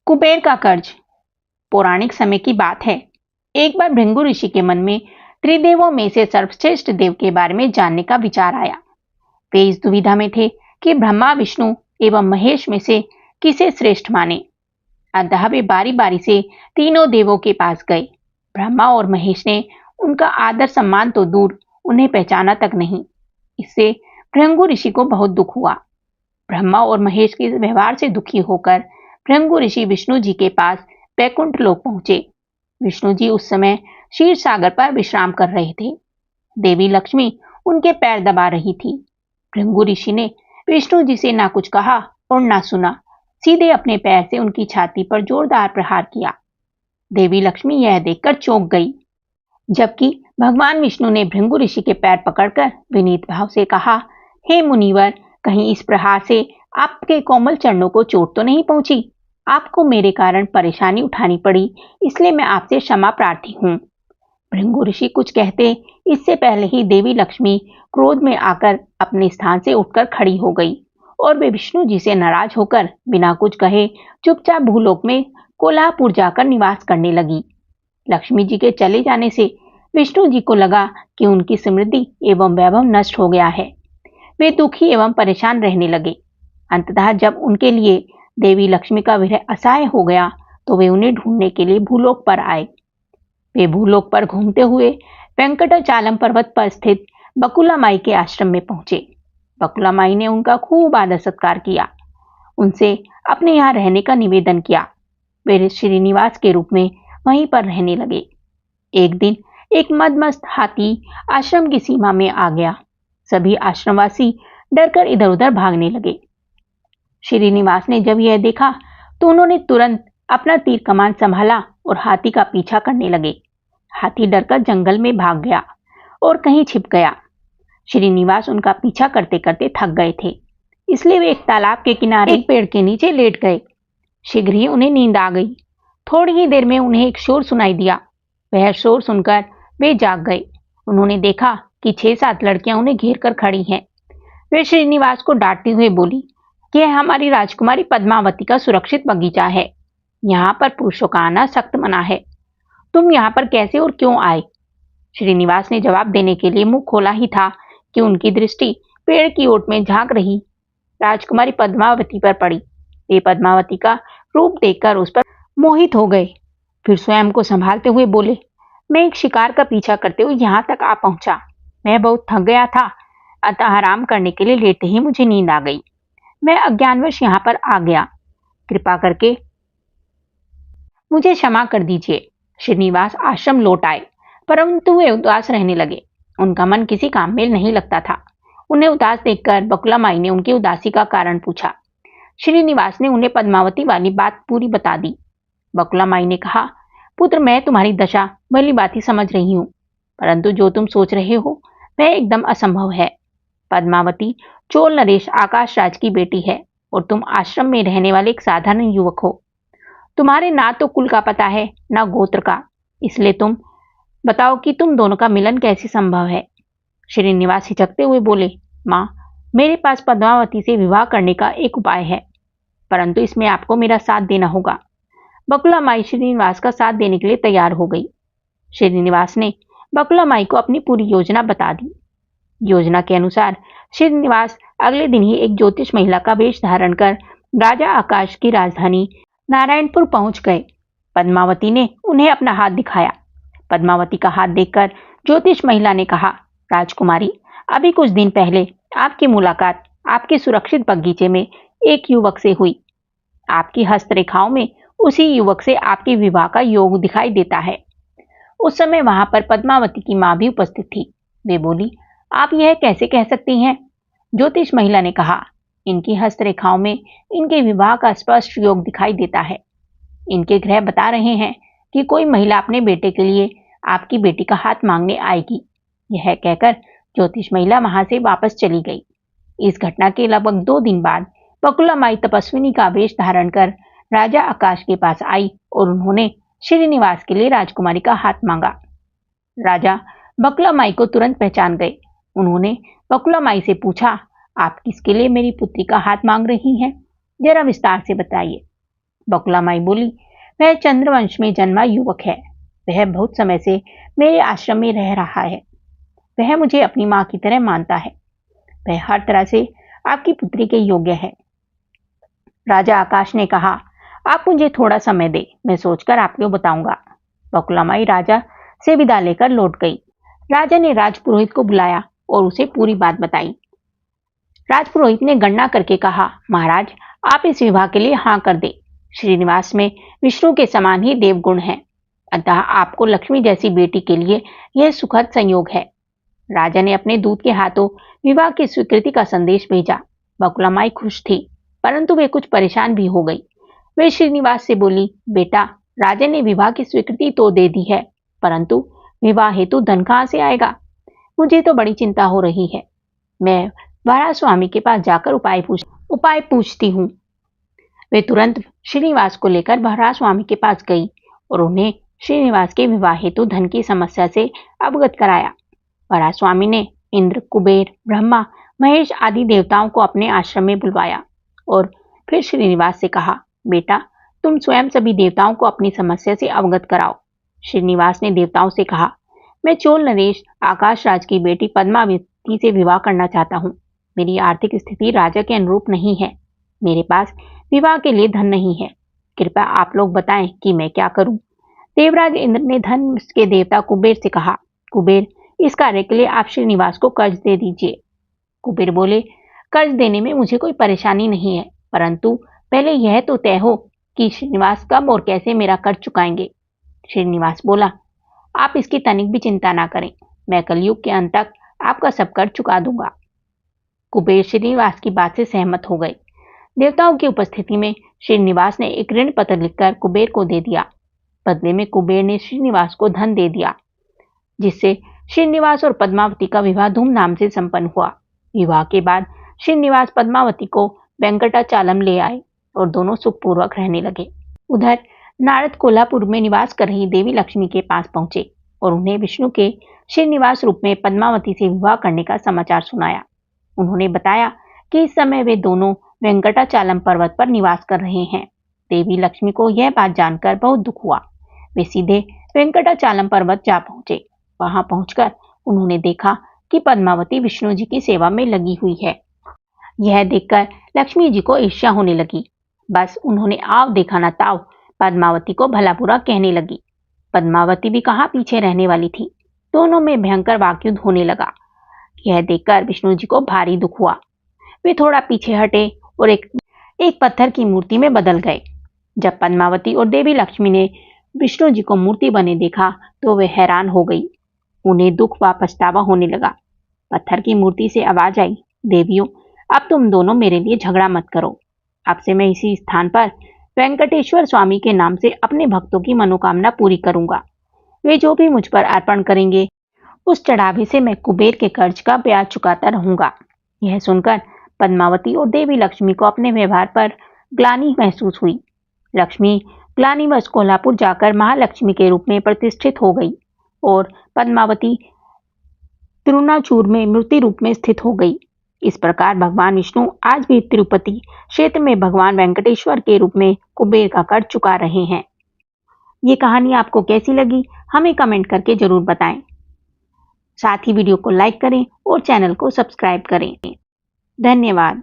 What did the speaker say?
कुबेर का कर्ज। पौराणिक समय की बात है। एक बार भृंगु ऋषि के मन में त्रिदेवों में से सर्वश्रेष्ठ देव के बारे में जानने का विचार आया। वे इस दुविधा में थे कि ब्रह्मा, विष्णु एवं महेश में से किसे श्रेष्ठ माने। अतः वे बारी बारी से तीनों देवों के पास गए। ब्रह्मा और महेश ने उनका आदर सम्मान तो दूर, उन्हें पहचाना तक नहीं। इससे भृंगु ऋषि को बहुत दुख हुआ। ब्रह्मा और महेश के व्यवहार से दुखी होकर भृंगु ऋषि विष्णु जी के पास बैकुंठ लोक पहुंचे। विष्णु जी उस समय क्षीर सागर पर विश्राम कर रहे थे। देवी लक्ष्मी उनके पैर दबा रही थी। भृंगु ऋषि ने विष्णु जी से ना कुछ कहा और ना सुना, सीधे अपने पैर से उनकी छाती पर जोरदार प्रहार किया। देवी लक्ष्मी यह देखकर चौंक गई, जबकि भगवान विष्णु ने भृंगु ऋषि के पैर पकड़कर विनीत भाव से कहा, हे मुनिवर, कहीं इस प्रहार से आपके कोमल चरणों को चोट तो नहीं पहुंची? आपको मेरे कारण परेशानी उठानी पड़ी, इसलिए मैं आपसे क्षमा प्रार्थी हूँ। भृंगु ऋषि कुछ कहते इससे पहले ही देवी लक्ष्मी क्रोध में आकर अपने स्थान से उठकर खड़ी हो गई और वे विष्णु जी से नाराज होकर बिना कुछ कहे चुपचाप भूलोक में कोल्हापुर जाकर निवास करने लगी। लक्ष्मी जी के चले जाने से विष्णु जी को लगा कि उनकी समृद्धि एवं वैभव नष्ट हो गया है। वे दुखी एवं परेशान रहने लगे। अंततः जब उनके लिए देवी लक्ष्मी का विरह असह्य हो गया तो वे उन्हें ढूंढने के लिए भूलोक पर आए। वे भूलोक पर घूमते हुए वेंकटाचलम पर्वत पर स्थित बकुला माई के आश्रम में पहुंचे। बकुला माई ने उनका खूब आदर सत्कार किया, उनसे अपने यहाँ रहने का निवेदन किया। वे श्रीनिवास के रूप में वहीं पर रहने लगे। एक दिन एक मदमस्त हाथी आश्रम की सीमा में आ गया। सभी आश्रमवासी डरकर इधर उधर भागने लगे। श्रीनिवास ने जब यह देखा तो उन्होंने तुरंत अपना तीर कमान संभाला और हाथी का पीछा करने लगे। हाथी डरकर जंगल में भाग गया और कहीं छिप गया। श्रीनिवास उनका पीछा करते करते थक गए थे, इसलिए वे एक तालाब के किनारे एक पेड़ के नीचे लेट गए। शीघ्र ही उन्हें नींद आ गई। थोड़ी ही देर में उन्हें एक शोर सुनाई दिया। वह शोर सुनकर वे जाग गए। उन्होंने देखा कि 6-7 लड़कियां उन्हें घेर कर खड़ी हैं। वे श्रीनिवास को डांटते हुए बोली, यह हमारी राजकुमारी पद्मावती का सुरक्षित बगीचा है। यहाँ पर पुरुषों का आना सख्त मना है। तुम यहाँ पर कैसे और क्यों आए? श्रीनिवास ने जवाब देने के लिए मुंह खोला ही था कि उनकी दृष्टि पेड़ की ओट में झांक रही राजकुमारी पद्मावती पर पड़ी। वे पद्मावती का रूप देखकर उस पर मोहित हो गए। फिर स्वयं को संभालते हुए बोले, मैं एक शिकार का पीछा करते हुए यहाँ तक आ पहुंचा। मैं बहुत थक गया था, अतः आराम करने के लिए लेटे ही मुझे नींद आ गई। मैं अज्ञानवश यहाँ पर आ गया। कृपा करके मुझे क्षमा कर दीजिए। श्रीनिवास आश्रम लौट आए, परंतु वे उदास रहने लगे। उनका मन किसी काम में नहीं लगता था। उन्हें उदास देखकर बकुला माई ने उनकी उदासी का कारण पूछा। श्रीनिवास ने उन्हें पद्मावती वाली बात पूरी बता दी। बकुला माई ने कहा, पुत्र, मैं तुम्हारी दशा भली बात ही समझ रही हूँ, परंतु जो तुम सोच रहे हो वह एकदम असंभव है। पद्मावती चोल नरेश आकाश राज की बेटी है और तुम आश्रम में रहने वाले एक साधारण युवक हो। तुम्हारे ना तो कुल का पता है ना गोत्र का, इसलिए तुम बताओ कि तुम दोनों का मिलन कैसे संभव है? श्रीनिवास हिचकते हुए बोले, माँ, मेरे पास पद्मावती से विवाह करने का एक उपाय है, परंतु इसमें आपको मेरा साथ देना होगा। बकुला माई श्रीनिवास का साथ देने के लिए तैयार हो गई। श्रीनिवास ने बकुला माई को अपनी पूरी योजना बता दी। योजना के अनुसार श्रीनिवास अगले दिन ही एक ज्योतिष महिला का वेश धारण कर राजा आकाश की राजधानी नारायणपुर पहुंच गए। पद्मावती ने उन्हें अपना हाथ दिखाया। पद्मावती का हाथ देखकर ज्योतिष महिला ने कहा, राजकुमारी, अभी कुछ दिन पहले आपकी मुलाकात आपके सुरक्षित बगीचे में एक युवक से हुई। आपकी हस्तरेखाओं में उसी युवक से आपके विवाह का योग दिखाई देता है। उस समय वहां पर पद्मावती की मां भी उपस्थित थी। वे बोली, आप यह कैसे कह सकती हैं? ज्योतिष महिला ने कहा, इनकी हस्तरेखाओं में इनके विवाह का स्पष्ट योग दिखाई देता है। इनके ग्रह बता रहे हैं कि कोई महिला अपने बेटे के लिए आपकी बेटी का हाथ मांगने आएगी। यह कहकर ज्योतिष महिला वहां से वापस चली गई। इस घटना के लगभग 2 दिन बाद बकुला माई तपस्विनी का वेश धारण कर राजा आकाश के पास आई और उन्होंने श्रीनिवास के लिए राजकुमारी का हाथ मांगा। राजा बकुला माई को तुरंत पहचान गए। उन्होंने बकुला माई से पूछा, आप किसके लिए मेरी पुत्री का हाथ मांग रही हैं? जरा विस्तार से बताइए। बकुला माई बोली, वह चंद्रवंश में जन्मा युवक है। वह बहुत समय से मेरे आश्रम में रह रहा है। वह मुझे अपनी माँ की तरह मानता है। वह हर तरह से आपकी पुत्री के योग्य है। राजा आकाश ने कहा, आप मुझे थोड़ा समय दे, मैं सोचकर आपको बताऊंगा। बकुलामाई राजा से विदा लेकर लौट गई। राजा ने राजपुरोहित को बुलाया और उसे पूरी बात बताई। राजपुरोहित ने गणना करके कहा, महाराज, आप इस विवाह के लिए हाँ कर दे। श्रीनिवास में विष्णु के समान ही देवगुण है, अतः आपको लक्ष्मी जैसी बेटी के लिए यह सुखद संयोग है। राजा ने अपने दूत के हाथों विवाह की स्वीकृति का संदेश भेजा। बकुलामाई खुश थी, परंतु वे कुछ परेशान भी हो गई। वे श्रीनिवास से बोली, बेटा, राजा ने विवाह की स्वीकृति तो दे दी है, परंतु विवाह हेतु धन कहाँ से आएगा? मुझे तो बड़ी चिंता हो रही है। मैं वराह स्वामी के पास जाकर उपाय पूछती हूँ। वे तुरंत श्रीनिवास को लेकर वराह स्वामी के पास गई और उन्हें श्रीनिवास के विवाह हेतु धन की समस्या से अवगत कराया। वराह स्वामी ने इंद्र, कुबेर, ब्रह्मा, महेश आदि देवताओं को अपने आश्रम में बुलवाया और फिर श्रीनिवास से कहा, बेटा, तुम स्वयं सभी देवताओं को अपनी समस्या से अवगत कराओ। श्रीनिवास ने देवताओं से कहा, मैं चोल नरेश आकाश राज की बेटी पद्मावती से विवाह करना चाहता हूँ। मेरी आर्थिक स्थिति राजा के अनुरूप नहीं है। मेरे पास विवाह के लिए धन नहीं है। कृपया आप लोग बताएं कि मैं क्या करूं। देवराज इंद्र ने धन के देवता कुबेर से कहा, कुबेर, इस कार्य के लिए आप श्रीनिवास को कर्ज दे दीजिए। कुबेर बोले, कर्ज देने में मुझे कोई परेशानी नहीं है, परंतु पहले यह तो तय हो कि श्रीनिवास कब और कैसे मेरा कर्ज चुकाएंगे। श्रीनिवास बोला, आप इसकी तनिक भी चिंता ना करें, मैं कलयुग के अंत तक आपका सब कर्ज चुका दूंगा। कुबेर श्रीनिवास की बात से सहमत हो गए। देवताओं की उपस्थिति में श्रीनिवास ने एक ऋण पत्र लिखकर कुबेर को दे दिया। बदले में कुबेर ने श्रीनिवास को धन दे दिया, जिससे श्रीनिवास और पद्मावती का विवाह धूमधाम से संपन्न हुआ। विवाह के बाद श्रीनिवास पद्मावती को वेंकटाचालम ले आए और दोनों सुखपूर्वक रहने लगे। उधर नारद कोल्हापुर में निवास कर रही देवी लक्ष्मी के पास पहुंचे और उन्हें विष्णु के श्रीनिवास रूप में पद्मावती से विवाह करने का समाचार सुनाया। उन्होंने बताया कि इस समय वे दोनों वेंकटाचालम पर्वत पर निवास कर रहे हैं। देवी लक्ष्मी को यह बात जानकर बहुत दुख हुआ। वे सीधे वेंकटाचालम पर्वत जा पहुंचे। वहां पहुंचकर उन्होंने देखा कि पद्मावती विष्णु जी की सेवा में लगी हुई है। यह देखकर लक्ष्मी जी को ईर्ष्या होने लगी। बस उन्होंने आव देखा न ताव पद्मावती को भला बुरा कहने लगी। पद्मावती भी कहाँ पीछे रहने वाली थी। दोनों में भयंकर वाकयुद्ध होने लगा। यह देखकर विष्णु जी को भारी दुख हुआ। वे थोड़ा पीछे हटे और एक पत्थर की मूर्ति में बदल गए। जब पद्मावती और देवी लक्ष्मी ने विष्णु जी को मूर्ति बने देखा तो वे हैरान हो गई। उन्हें दुख व पछतावा होने लगा। पत्थर की मूर्ति से आवाज आई, देवियों, अब तुम दोनों मेरे लिए झगड़ा मत करो। अब से मैं इसी स्थान पर वेंकटेश्वर स्वामी के नाम से अपने भक्तों की मनोकामना पूरी करूंगा। वे जो भी मुझ पर अर्पण करेंगे, उस चढ़ावे से मैं कुबेर के कर्ज का ब्याज चुकाता रहूंगा। यह सुनकर पद्मावती और देवी लक्ष्मी को अपने व्यवहार पर ग्लानि महसूस हुई। लक्ष्मी ग्लानिवश कोल्हापुर जाकर महालक्ष्मी के रूप में प्रतिष्ठित हो गई और पद्मावती तिरुनाचूर में मूर्ति रूप में स्थित हो गई। इस प्रकार भगवान विष्णु आज भी तिरुपति क्षेत्र में भगवान वेंकटेश्वर के रूप में कुबेर का कर्ज चुका रहे हैं। ये कहानी आपको कैसी लगी, हमें कमेंट करके जरूर बताएं। साथ ही वीडियो को लाइक करें और चैनल को सब्सक्राइब करें। धन्यवाद।